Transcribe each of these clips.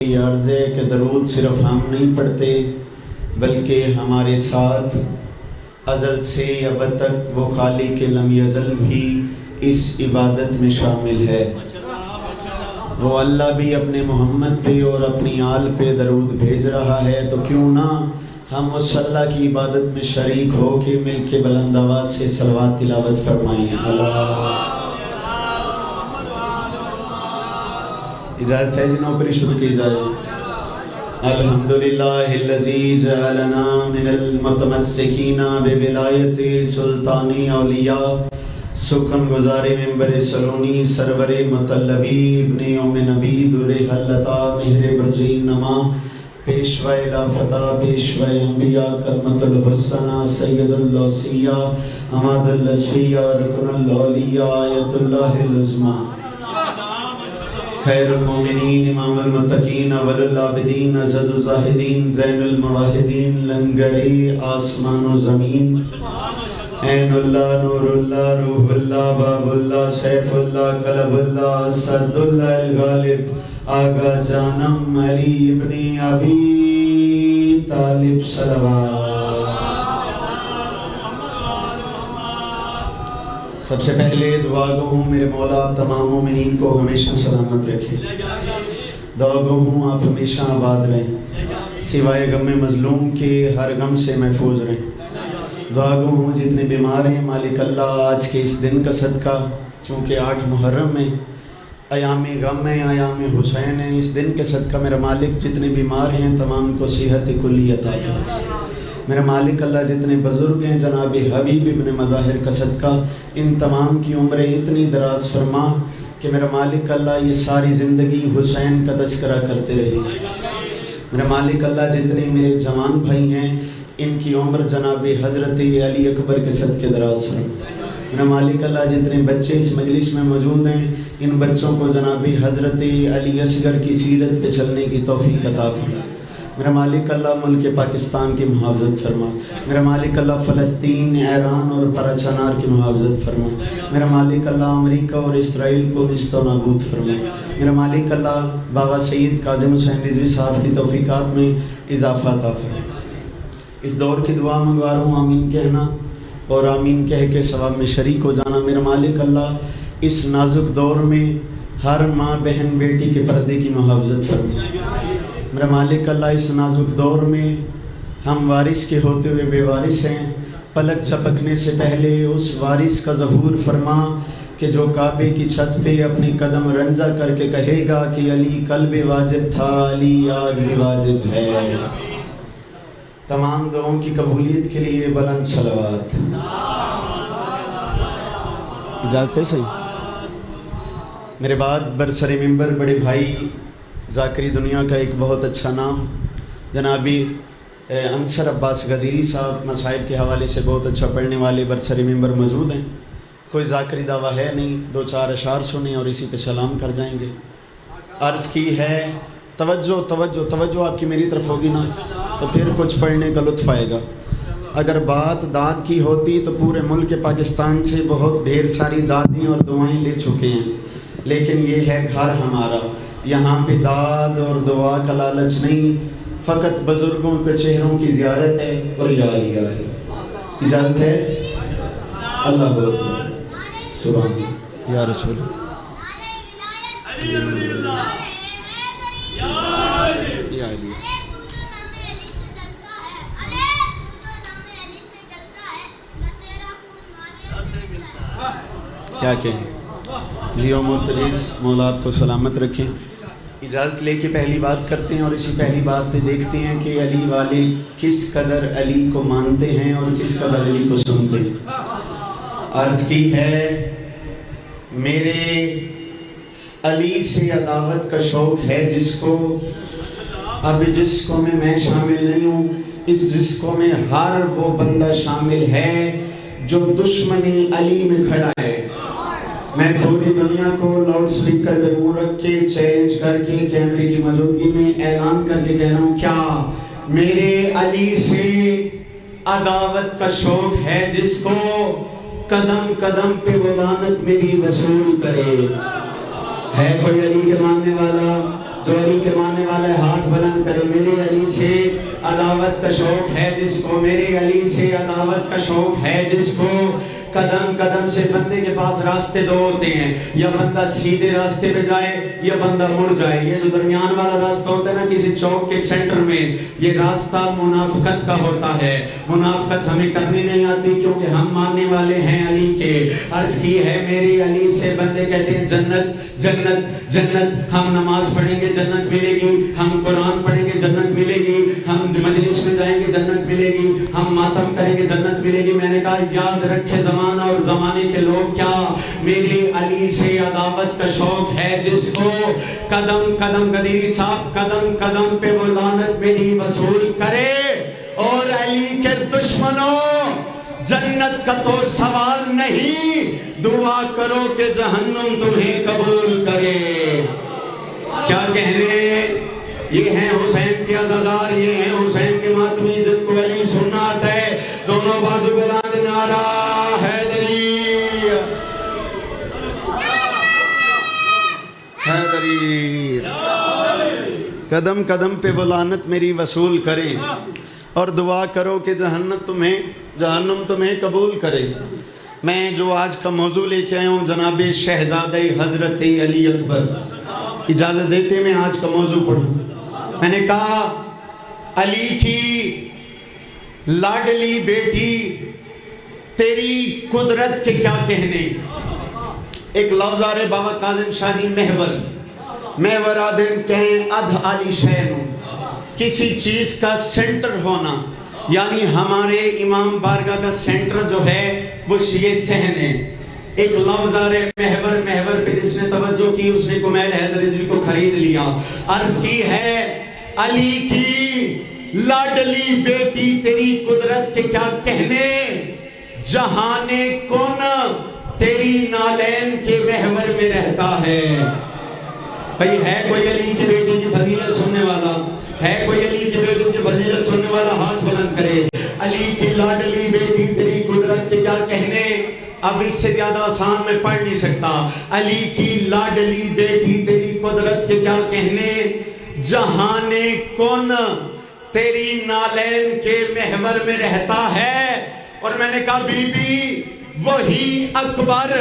یہ عرض ہے کہ درود صرف ہم نہیں پڑھتے بلکہ ہمارے ساتھ ازل سے ابد تک وہ خالق لم یزل بھی اس عبادت میں شامل ہے۔ وہ اللہ بھی اپنے محمد پہ اور اپنی آل پہ درود بھیج رہا ہے، تو کیوں نہ ہم اس اللہ کی عبادت میں شریک ہو کے مل کے بلند آواز سے صلوات تلاوت فرمائیں۔ اللہ اجازت ہے جی، نوکری شروع کی جائے۔ الحمدللہ الذی جعلنا من المتمسکین بولایت سلطان اولیاء، سکن گزار ممبر سلونی سرور مطلبی ابن ام نبی در حلتا مہر برجین نما، پیشوائے لافتہ پیشوائے انبیاء کلمت الحسنہ سید اللوسیہ اماد اللصفیہ رکن الاولیاء آیت اللہ العظمیٰ، خیر المومنین امام المتقین اول العابدین اسد الزاہدین زین المواحدین لنگری آسمان و زمین، عین اللہ نور اللہ روح اللہ باب اللہ سیف اللہ قلب اللہ اسد اللہ الغالب، آغا جانم علی ابن ابی طالب صلوات۔ سب سے پہلے دعا گو ہوں میرے مولا آپ تمام مومنین کو ہمیشہ سلامت رکھیں، دعا گو ہوں آپ ہمیشہ آباد رہیں، سوائے غم مظلوم کے ہر غم سے محفوظ رہیں۔ دعا گو ہوں جتنے بیمار ہیں مالک اللہ آج کے اس دن کا صدقہ، چونکہ 8 محرم ہے، ایام غم ہے، ایام حسین ہے، اس دن کے صدقہ میرا مالک جتنے بیمار ہیں تمام کو صحت کلی عطا فرما۔ میرا مالک اللہ جتنے بزرگ ہیں جناب حبیب ابن مظاہر کا صدقہ ان تمام کی عمریں اتنی دراز فرما کہ میرا مالک اللہ یہ ساری زندگی حسین کا تذکرہ کرتے رہے۔ میرا مالک اللہ جتنے میرے جوان بھائی ہیں ان کی عمر جناب حضرت علی اکبر کے صدقے دراز فرما۔ میرا مالک اللہ جتنے بچے اس مجلس میں موجود ہیں ان بچوں کو جناب حضرت علی اصغر کی سیرت پہ چلنے کی توفیق عطا فرما۔ میرا مالک اللہ ملک پاکستان کی محافظت فرما۔ میرا مالک اللہ فلسطین، ایران اور پراچانار کی محافظت فرما۔ میرا مالک اللہ امریکہ اور اسرائیل کو نیست و نابود فرما۔ میرا مالک اللہ بابا سید کاظم حسین رضوی صاحب کی توفیقات میں اضافہ عطا فرما۔ اس دور کی دعا منگوا رہا ہوں آمین کہنا اور آمین کہہ کے ثواب میں شریک ہو جانا۔ میرا مالک اللہ اس نازک دور میں ہر ماں بہن بیٹی کے پردے کی محافظت فرما۔ میرا مالک اللہ اس نازک دور میں ہم وارث کے ہوتے ہوئے بے وارث ہیں، پلک جھپکنے سے پہلے اس وارث کا ظہور فرما کہ جو کعبے کی چھت پہ اپنے قدم رنجا کر کے کہے گا کہ علی کل بھی واجب تھا، علی آج بھی واجب ہے۔ تمام دعاؤں کی قبولیت کے لیے بلند صلوات۔ اجازت ہے صحیح؟ میرے بعد برسر ممبر بڑے بھائی ذاکری دنیا کا ایک بہت اچھا نام جنابی انصر عباس غدیری صاحب مصائب کے حوالے سے بہت اچھا پڑھنے والے برسر ممبر موجود ہیں۔ کوئی ذاکری دعویٰ ہے نہیں، 2-4 اشعار سنیں اور اسی پہ سلام کر جائیں گے۔ عرض کی ہے توجہ توجہ توجہ آپ کی میری طرف ہوگی نا تو پھر کچھ پڑھنے کا لطف آئے گا۔ اگر بات داد کی ہوتی تو پورے ملک پاکستان سے بہت ڈھیر ساری دادیں اور دعائیں لے چکے ہیں، لیکن یہ ہے گھر ہمارا، یہاں پہ داد اور دعا کا لالچ نہیں، فقط بزرگوں کے چہروں کی زیارت ہے اور یا علی علی۔ اجازت ہے؟ اللہ بہت سبحان یا رسول یا علی۔ کیا کہیں لیو مرتلیز مولا آپ کو سلامت رکھیں۔ اجازت لے کے پہلی بات کرتے ہیں اور اسی پہلی بات پہ دیکھتے ہیں کہ علی والے کس قدر علی کو مانتے ہیں اور کس قدر علی کو سنتے ہیں۔ عرض کی ہے میرے علی سے عداوت کا شوق ہے جس کو، اب جس کو میں شامل نہیں ہوں، اس جس کو میں ہر وہ بندہ شامل ہے جو دشمنی علی میں کھڑا ہے۔ میں پوری دنیا کو لاؤڈ سپیکر پہ منہ رکھ کے چیلنج کر کے کیمرے کی موجودگی میں اعلان کر کے کہہ رہا ہوں، کیا میرے علی سے عداوت کا شوق ہے جس کو قدم قدم پہ وہ لعنت میری وصول کرے؟ ہے کوئی علی کے ماننے والا جو علی کے ماننے والا ہے ہاتھ بلند کرے. میرے علی سے عداوت کا شوق ہے جس کو, میرے علی سے عداوت کا شوق ہے جس کو, قدم قدم سے بندے کے پاس راستے دو ہوتے ہیں, یا بندہ سیدھے راستے پہ جائے یا بندہ مڑ جائے. یہ جو درمیان والا راستہ ہوتا ہے نا کسی چوک کے سینٹر میں, یہ راستہ منافقت کا ہوتا ہے. منافقت ہمیں کرنی نہیں آتی کیونکہ ہم ماننے والے ہیں علی کے. عرض کی ہے میرے علی سے بندے کہتے ہیں جنت جنت جنت, ہم نماز پڑھیں گے جنت ملے گی, ہم قرآن پڑھیں گے جنت ملے گی, ہم مجلس میں جائیں گے جنت ملے گی, ہم ماتم کریں گے جنت ملے گی. میں نے کہا یاد رکھے زمانہ اور زمانے کے لوگ کیا, میرے علی سے عداوت کا شوق ہے جس کو, قدم قدم غدیری صاحب قدم قدم پہ وہ لعنت میری وصول کرے. اور علی کے دشمنوں جنت کا تو سوال نہیں, دعا کرو کہ جہنم تمہیں قبول کرے. کیا کہنے, یہ ہیں حسین کے عزادار, یہ ہیں حسین کے ماتمی جن کو علی سننا آتا ہے. دونوں بازو بلند نعرہ حیدری حیدری. قدم قدم پہ وہ لعنت میری وصول کرے, اور دعا کرو کہ جہنم تمہیں قبول کرے. میں جو آج کا موضوع لے کے آیا ہوں جناب شہزادہ حضرت علی اکبر, اجازت دیتے میں آج کا موضوع پڑھوں. میں نے کہا علی کی لاڈلی بیٹی تیری قدرت کے کیا کہنے. ایک لفظ آ رہے بابا کاظم شاہ جی محور آدم کہیں ادھ علی شہنوں, کسی چیز کا سینٹر ہونا, یعنی ہمارے امام بارگاہ کا سینٹر جو ہے وہ یہ صحن ہے. ایک لفظ آ رہے محور پہ جس نے توجہ کی اس نے کمیل حیدر رضوی کو خرید لیا. عرض کی ہے علی کی لاڈلی بیٹی تیری قدرت کے کیا کہنے, جہان کون تیری نالین کے محور میں رہتا ہے. بھئی ہے کوئی علی کی بیٹی کی فضیلت سننے والا, ہے کوئی علی کی بیٹی کی فضیلت سننے والا ہاتھ بلند کرے. علی کی لاڈلی بیٹی تیری قدرت کے کیا کہنے, اب اس سے زیادہ آسان میں پڑھ نہیں سکتا. علی کی لاڈلی بیٹی تیری قدرت کے کیا کہنے, جہان کون تیری نالین کے محور میں رہتا ہے. اور میں نے کہا بی بی وہی اکبر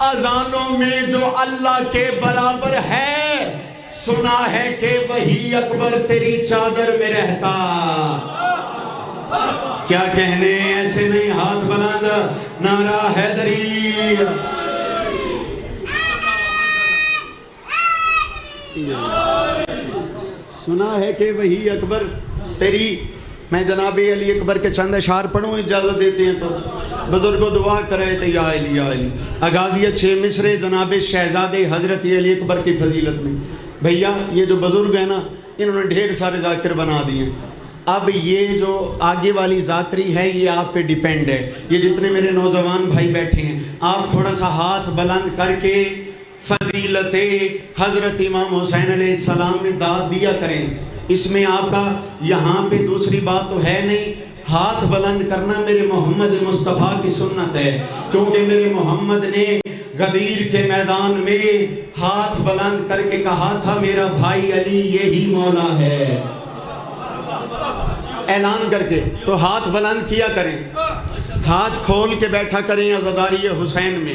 اذانوں میں جو اللہ کے برابر ہے, سنا ہے کہ وہی اکبر تیری چادر میں رہتا. کیا کہنے, ایسے نہیں ہاتھ بلند نعرہ حیدری. سنا ہے کہ وہی اکبر تیری. میں جناب علی اکبر کے چند اشعار پڑھوں, اجازت دیتے ہیں تو. بزرگوں دعا کر رہے تھے یا علی یا علی. اغازیہ 6 مصرے جناب شہزادے حضرت علی اکبر کی فضیلت میں. بھیا یہ جو بزرگ ہیں نا انہوں نے ڈھیر سارے ذاکر بنا دیے. اب یہ جو آگے والی ذاکری ہے یہ آپ پہ ڈیپینڈ ہے. یہ جتنے میرے نوجوان بھائی بیٹھے ہیں آپ تھوڑا سا ہاتھ بلند کر کے فضیلت حضرت امام حسین علیہ السلام میں داد دیا کریں. اس میں آپ کا یہاں پہ دوسری بات تو ہے نہیں, ہاتھ بلند کرنا میرے محمد مصطفیٰ کی سنت ہے, کیونکہ میرے محمد نے غدیر کے میدان میں ہاتھ بلند کر کے کہا تھا میرا بھائی علی یہی مولا ہے, اعلان کر کے. تو ہاتھ بلند کیا کریں, ہاتھ کھول کے بیٹھا کریں عزاداری حسین میں.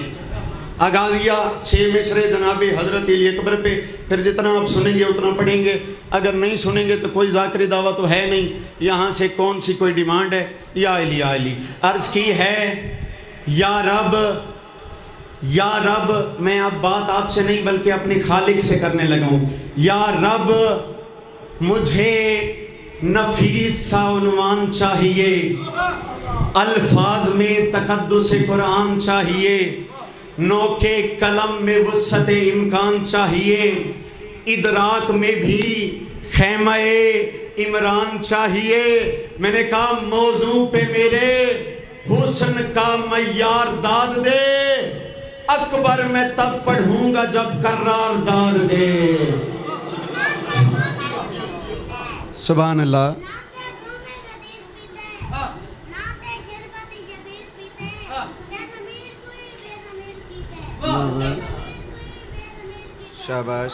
اغازیہ 6 مصرے جناب حضرت علی اکبر پہ, پھر جتنا آپ سنیں گے اتنا پڑھیں گے. اگر نہیں سنیں گے تو کوئی ذاکری دعویٰ تو ہے نہیں, یہاں سے کون سی کوئی ڈیمانڈ ہے. یا علی یا علی. عرض کی ہے یا رب, میں اب بات آپ سے نہیں بلکہ اپنے خالق سے کرنے لگا ہوں. یا رب مجھے نفیس سا عنوان چاہیے, الفاظ میں تقدس قرآن چاہیے, نوکے قلم میں وسعت امکان چاہیے, ادراک میں بھی خیمہ عمران چاہیے. میں نے کہا موضوع پہ میرے حسن کا معیار داد دے, اکبر میں تب پڑھوں گا جب قرار داد دے. سبحان اللہ. شاباش.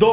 2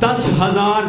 10,000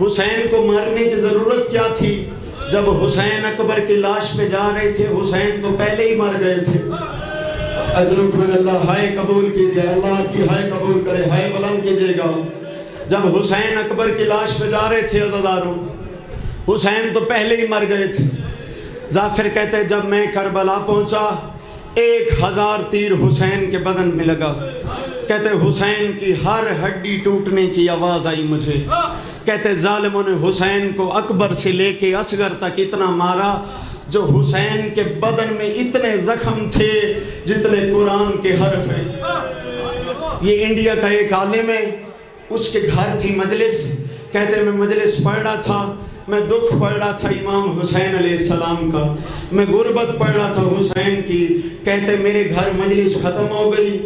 حسین کو مارنے کی ضرورت کیا تھی؟ جب حسین اکبر کی لاش پہ جا رہے تھے، حسین تو پہلے ہی مر گئے تھے۔ اجرک من اللہ، ہائے قبول کیجئے، اللہ کی ہائے قبول کرے، ہائے بلند کیجئے گا۔ جب حسین اکبر کی لاش پہ جا رہے تھے عزاداروں، حسین تو پہلے ہی مر گئے تھے۔ ظافر کہتے ہیں جب میں کربلا پہنچا 1000 تیر حسین کے بدن میں لگا۔ کہتے حسین کی ہر ہڈی ٹوٹنے کی آواز آئی مجھے۔ کہتے ظالموں نے حسین کو اکبر سے لے کے اصغر تک اتنا مارا، جو حسین کے بدن میں اتنے زخم تھے جتنے قرآن کے حرف ہیں۔ یہ انڈیا کا ایک عالم ہے، اس کے گھر تھی مجلس۔ کہتے میں مجلس پڑھ رہا تھا، میں دکھ پڑھ رہا تھا امام حسین علیہ السلام کا، میں غربت پڑھ رہا تھا حسین کی۔ کہتے میرے گھر مجلس ختم ہو گئی،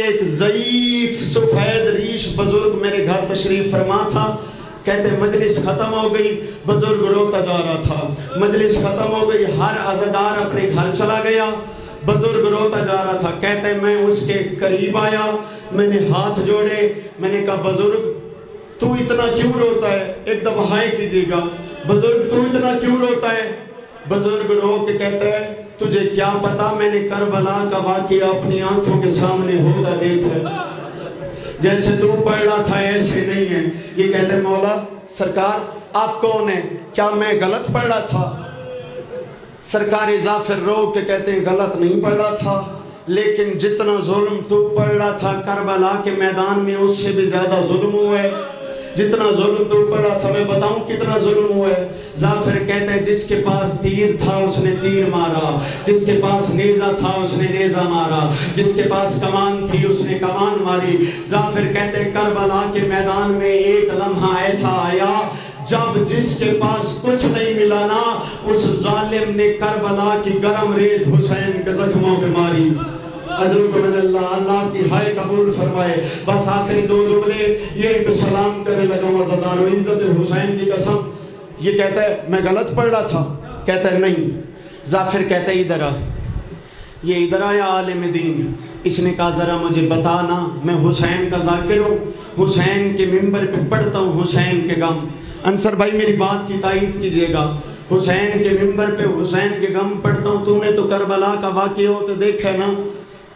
ایک ضعیف سفید ریش بزرگ میرے گھر تشریف فرما تھا۔ کہتے مجلس ختم ہو گئی، بزرگ روتا جا رہا تھا۔ مجلس ختم ہو گئی، ہر عزادار اپنے گھر چلا گیا، بزرگ روتا جا رہا تھا۔ کہتے میں اس کے قریب آیا، میں نے ہاتھ جوڑے، میں نے کہا بزرگ تو اتنا کیوں روتا ہے؟ ایک دفعہ ہائے کیجیے گا، بزرگ تو اتنا کیوں روتا ہے؟ بزرگ رو کے کہتا ہے تجھے کیا پتا، میں نے کربلا کا واقعہ اپنی آنکھوں کے سامنے ہوتا دیکھا، جیسے تو پڑھ رہا تھا ایسے نہیں ہے۔ یہ کہتے مولا سرکار آپ کون ہیں؟ کیا میں غلط پڑھ رہا تھا؟ سرکار ظافر رو کے کہتے ہیں غلط نہیں پڑھ رہا تھا، لیکن جتنا ظلم تو پڑھ رہا تھا کربلا کے میدان میں اس سے بھی زیادہ ظلم ہوا ہے۔ جتنا ظلم تو پڑا تھا میں بتاؤں کتنا ظلم ہوا ہے۔ ظافر کہتا ہے جس کے پاس تیر تھا اس نے تیر مارا، جس کے پاس نیزہ تھا اس نے نیزہ مارا، جس کے پاس کمان تھی اس نے کمان ماری۔ ظافر کہتے ہیں کربلا کے میدان میں ایک لمحہ ایسا آیا جب جس کے پاس کچھ نہیں ملا نا، اس ظالم نے کربلا کی گرم ریت حسین کے زخموں پہ ماری۔ عزرک من اللہ، اللہ کی ہائے قبول فرمائے۔ بس آخری 2 جملے یہ پہ سلام کرنے لگا ہوں عزادارو، عزت حسین کی قسم۔ یہ کہتا ہے میں غلط پڑھ رہا تھا؟ کہتا ہے نہیں۔ ظافر کہتا ہے ادھر آ، یہ ادھر آیا عالم دین۔ اس نے کہا ذرا مجھے بتانا، میں حسین کا ذاکر ہوں، حسین کے ممبر پہ پڑھتا ہوں حسین کے غم۔ انصر بھائی میری بات کی تائید کیجئے گا، حسین کے ممبر پہ حسین کے غم پڑھتا ہوں۔ تو نے تو کربلا کا واقعہ ہوتا دیکھا ہے نا،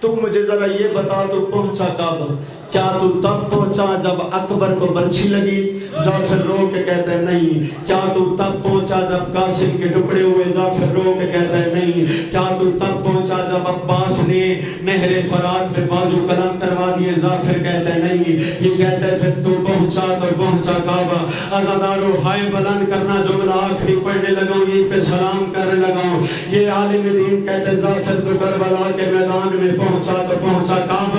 تو مجھے ذرا یہ بتا تو پہنچا کب؟ کیا تو تب پہنچا جب اکبر کو برچھی لگی؟ ظافر رو کے کہتا ہے نہیں۔ کیا تو تب پہنچا جب قاسم کے ٹکڑے ہوئے؟ ظافر رو کے کہتا ہے نہیں۔ کیا تو تب پہنچا جب عباس نے نہر فرات پہ بازو قلم کروا دیے؟ ظافر کہتا ہے نہیں۔ یہ کہتا ہے پھر تو پہنچا کب؟ عزادارو ہائے بلند کرنا، جملہ آخری پڑھنے لگا ہوں، یہ پہ سلام کرنے لگا ہوں۔ یہ عالم دین کہتے ہیں ظافر تو کربلا کے میدان میں پہنچا کب؟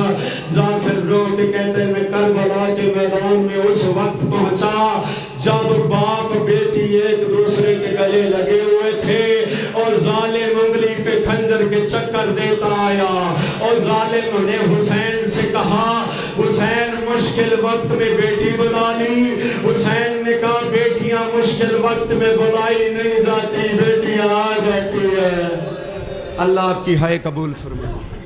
ظافر رو کہتے ہیں میں کربلا کے میدان میں اس وقت پہنچا جب باپ بیٹی ایک دوسرے کے گلے لگے ہوئے تھے، اور ظالم انگلی پہ خنجر کے چکر دیتا آیا، اور ظالم نے حسین سے کہا حسین مشکل وقت میں بیٹی بلا لی۔ حسین نے کہا بیٹیاں مشکل وقت میں بلائی نہیں جاتی، بیٹیاں آ جاتی ہے۔ اللہ آپ کی ہائے قبول فرمائے۔